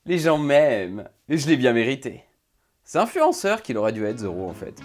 Les gens m'aiment, et je l'ai bien mérité. C'est influenceur qu'il aurait dû être Zoro en fait.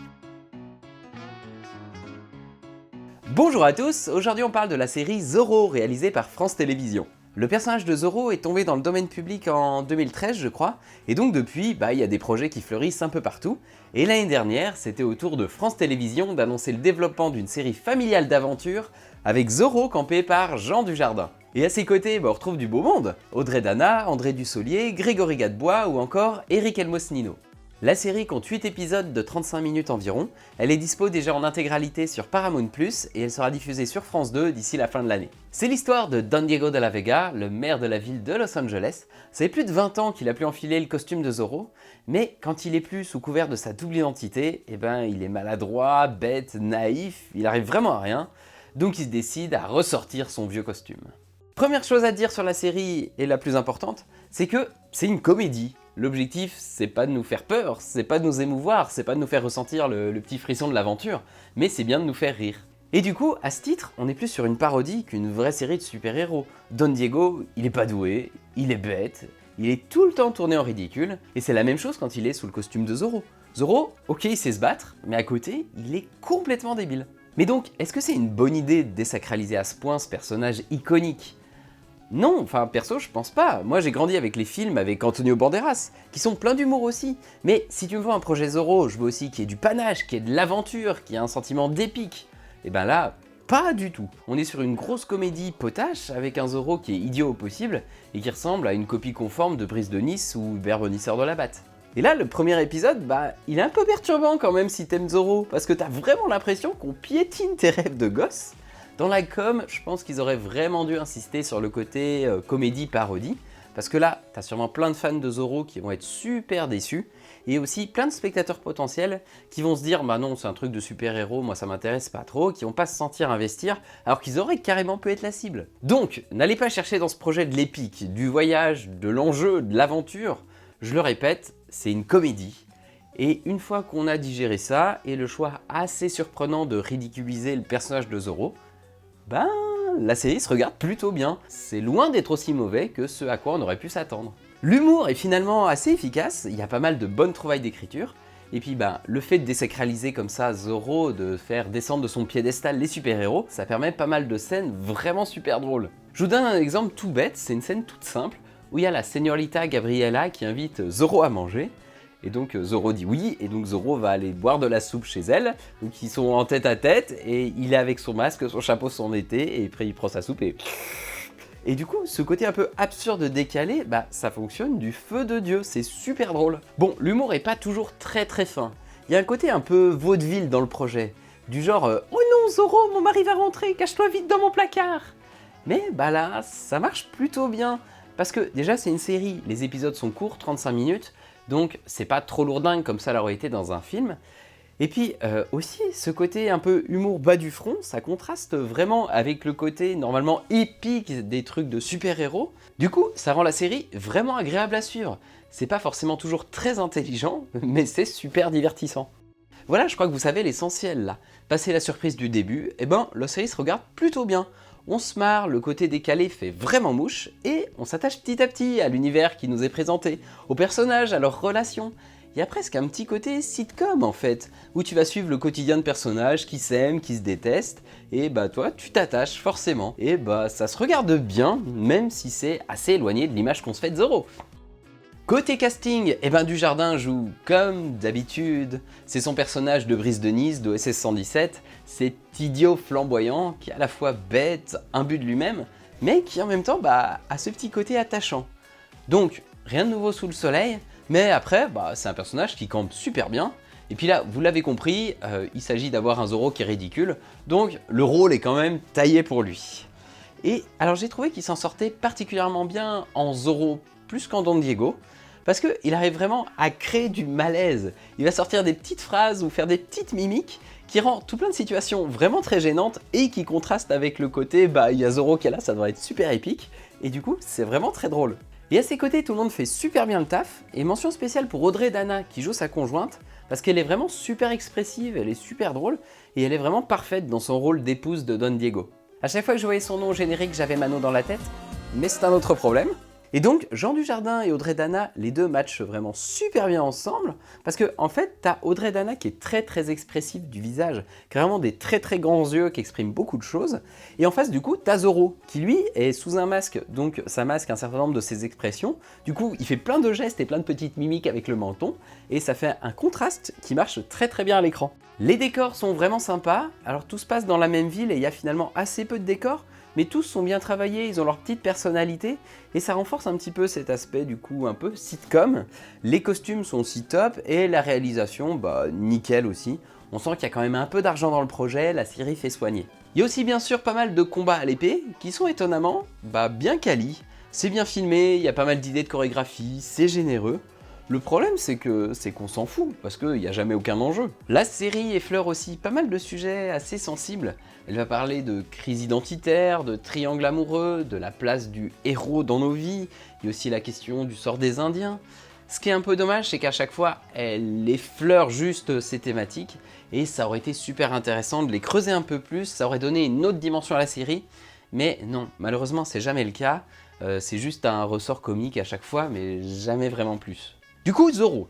Bonjour à tous, aujourd'hui on parle de la série Zoro réalisée par France Télévisions. Le personnage de Zoro est tombé dans le domaine public en 2013 je crois, et donc depuis, il y a des projets qui fleurissent un peu partout, et l'année dernière c'était au tour de France Télévisions d'annoncer le développement d'une série familiale d'aventures avec Zoro campé par Jean Dujardin. Et à ses côtés, on retrouve du beau monde, Audrey Dana, André Dussolier, Grégory Gadebois ou encore Eric Elmos Nino. La série compte 8 épisodes de 35 minutes environ, elle est dispo déjà en intégralité sur Paramount+, et elle sera diffusée sur France 2 d'ici la fin de l'année. C'est l'histoire de Don Diego de la Vega, le maire de la ville de Los Angeles. Ça fait plus de 20 ans qu'il a pu enfiler le costume de Zoro, mais quand il est plus sous couvert de sa double identité, il est maladroit, bête, naïf, il arrive vraiment à rien, donc il se décide à ressortir son vieux costume. Première chose à dire sur la série, et la plus importante, c'est que c'est une comédie. L'objectif, c'est pas de nous faire peur, c'est pas de nous émouvoir, c'est pas de nous faire ressentir le petit frisson de l'aventure, mais c'est bien de nous faire rire. Et du coup, à ce titre, on est plus sur une parodie qu'une vraie série de super-héros. Don Diego, il est pas doué, il est bête, il est tout le temps tourné en ridicule, et c'est la même chose quand il est sous le costume de Zoro. Zoro, ok, il sait se battre, mais à côté, il est complètement débile. Mais donc, est-ce que c'est une bonne idée de désacraliser à ce point ce personnage iconique ? Non, perso je pense pas. Moi j'ai grandi avec les films avec Antonio Banderas, qui sont pleins d'humour aussi. Mais si tu me vois un projet Zoro, je veux aussi qu'il y ait du panache, qu'il y ait de l'aventure, qu'il y ait un sentiment d'épique. Et là, pas du tout. On est sur une grosse comédie potache avec un Zoro qui est idiot au possible et qui ressemble à une copie conforme de Brise de Nice ou Hubert Bonisseur de la Batte. Et là, le premier épisode, il est un peu perturbant quand même si t'aimes Zoro, parce que t'as vraiment l'impression qu'on piétine tes rêves de gosse. Dans la com, je pense qu'ils auraient vraiment dû insister sur le côté comédie-parodie, parce que là, t'as sûrement plein de fans de Zoro qui vont être super déçus, et aussi plein de spectateurs potentiels qui vont se dire « Bah non, c'est un truc de super-héros, moi ça m'intéresse pas trop », qui vont pas se sentir investir, alors qu'ils auraient carrément pu être la cible. Donc, n'allez pas chercher dans ce projet de l'épique, du voyage, de l'enjeu, de l'aventure. Je le répète, c'est une comédie. Et une fois qu'on a digéré ça, et le choix assez surprenant de ridiculiser le personnage de Zoro, la série se regarde plutôt bien. C'est loin d'être aussi mauvais que ce à quoi on aurait pu s'attendre. L'humour est finalement assez efficace, il y a pas mal de bonnes trouvailles d'écriture, et puis le fait de désacraliser comme ça Zoro, de faire descendre de son piédestal les super-héros, ça permet pas mal de scènes vraiment super drôles. Je vous donne un exemple tout bête, c'est une scène toute simple, où il y a la señorita Gabriela qui invite Zoro à manger, et donc Zoro dit oui, et donc Zoro va aller boire de la soupe chez elle, donc ils sont en tête à tête, et il est avec son masque, son chapeau, son été, et après il prend sa soupe et... Et du coup, ce côté un peu absurde décalé, ça fonctionne du feu de Dieu, c'est super drôle. Bon, l'humour est pas toujours très fin, il y a un côté un peu vaudeville dans le projet, du genre oh non Zoro, mon mari va rentrer, cache-toi vite dans mon placard !» Mais là, ça marche plutôt bien, parce que déjà c'est une série, les épisodes sont courts, 35 minutes, donc c'est pas trop lourdingue comme ça l'aurait été dans un film. Et puis aussi, ce côté un peu humour bas du front, ça contraste vraiment avec le côté normalement épique des trucs de super-héros. Du coup, ça rend la série vraiment agréable à suivre. C'est pas forcément toujours très intelligent, mais c'est super divertissant. Voilà, je crois que vous savez l'essentiel là. Passé la surprise du début, la série se regarde plutôt bien. On se marre, le côté décalé fait vraiment mouche, et on s'attache petit à petit à l'univers qui nous est présenté, aux personnages, à leurs relations. Il y a presque un petit côté sitcom en fait, où tu vas suivre le quotidien de personnages qui s'aiment, qui se détestent, et toi tu t'attaches forcément. Et ça se regarde bien, même si c'est assez éloigné de l'image qu'on se fait de Zoro. Côté casting, Dujardin joue comme d'habitude. C'est son personnage de Brise de Nice d'OSS 117, cet idiot flamboyant qui est à la fois bête, imbu de lui-même, mais qui en même temps a ce petit côté attachant. Donc, rien de nouveau sous le soleil, mais après, c'est un personnage qui campe super bien. Et puis là, vous l'avez compris, il s'agit d'avoir un Zoro qui est ridicule, donc le rôle est quand même taillé pour lui. Et alors j'ai trouvé qu'il s'en sortait particulièrement bien en Zoro, plus qu'en Don Diego, parce qu'il arrive vraiment à créer du malaise. Il va sortir des petites phrases ou faire des petites mimiques qui rend tout plein de situations vraiment très gênantes et qui contrastent avec le côté il y a Zoro qui est là, ça devrait être super épique, et du coup c'est vraiment très drôle. Et à ses côtés, tout le monde fait super bien le taf, et mention spéciale pour Audrey Dana qui joue sa conjointe, parce qu'elle est vraiment super expressive, elle est super drôle, et elle est vraiment parfaite dans son rôle d'épouse de Don Diego. À chaque fois que je voyais son nom au générique, j'avais Mano dans la tête, mais c'est un autre problème. Et donc, Jean Dujardin et Audrey Dana, les deux matchent vraiment super bien ensemble, parce que en fait, t'as Audrey Dana qui est très expressive du visage, qui a vraiment des très grands yeux qui expriment beaucoup de choses, et en face du coup, t'as Zorro, qui lui est sous un masque, donc ça masque un certain nombre de ses expressions, du coup il fait plein de gestes et plein de petites mimiques avec le menton, et ça fait un contraste qui marche très bien à l'écran. Les décors sont vraiment sympas, alors tout se passe dans la même ville et il y a finalement assez peu de décors, mais tous sont bien travaillés, ils ont leur petite personnalité, et ça renforce un petit peu cet aspect du coup un peu sitcom. Les costumes sont aussi top, et la réalisation, bah nickel aussi. On sent qu'il y a quand même un peu d'argent dans le projet, la série fait soigner. Il y a aussi bien sûr pas mal de combats à l'épée, qui sont étonnamment, bien quali. C'est bien filmé, il y a pas mal d'idées de chorégraphie, c'est généreux. Le problème c'est qu'on s'en fout, parce qu'il n'y a jamais aucun enjeu. La série effleure aussi pas mal de sujets assez sensibles. Elle va parler de crise identitaire, de triangle amoureux, de la place du héros dans nos vies, il y a aussi la question du sort des Indiens. Ce qui est un peu dommage, c'est qu'à chaque fois, elle effleure juste ces thématiques, et ça aurait été super intéressant de les creuser un peu plus, ça aurait donné une autre dimension à la série, mais non, malheureusement c'est jamais le cas, c'est juste un ressort comique à chaque fois, mais jamais vraiment plus. Du coup, Zorro.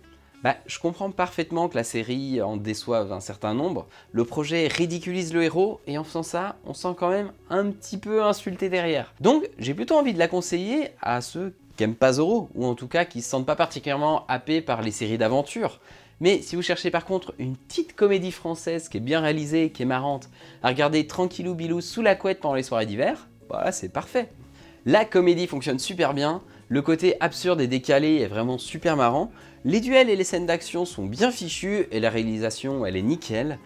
Je comprends parfaitement que la série en déçoive un certain nombre. Le projet ridiculise le héros et en faisant ça, on sent quand même un petit peu insulté derrière. Donc, j'ai plutôt envie de la conseiller à ceux qui n'aiment pas Zorro, ou en tout cas qui ne se sentent pas particulièrement happés par les séries d'aventure. Mais si vous cherchez par contre une petite comédie française qui est bien réalisée, qui est marrante, à regarder tranquillou bilou sous la couette pendant les soirées d'hiver, bah c'est parfait. La comédie fonctionne super bien, le côté absurde et décalé est vraiment super marrant, les duels et les scènes d'action sont bien fichus et la réalisation elle est nickel.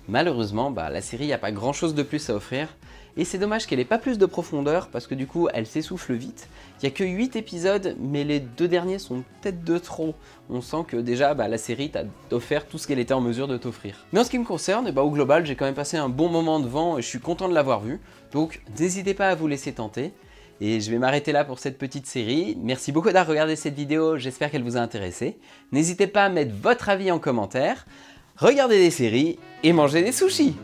Malheureusement, la série n'a pas grand chose de plus à offrir, et c'est dommage qu'elle ait pas plus de profondeur parce que du coup elle s'essouffle vite. Il n'y a que 8 épisodes, mais les 2 derniers sont peut-être de trop. On sent que déjà la série t'a offert tout ce qu'elle était en mesure de t'offrir. Mais en ce qui me concerne, au global j'ai quand même passé un bon moment devant et je suis content de l'avoir vu, donc n'hésitez pas à vous laisser tenter. Et je vais m'arrêter là pour cette petite série. Merci beaucoup d'avoir regardé cette vidéo, j'espère qu'elle vous a intéressé. N'hésitez pas à mettre votre avis en commentaire. Regardez des séries et mangez des sushis!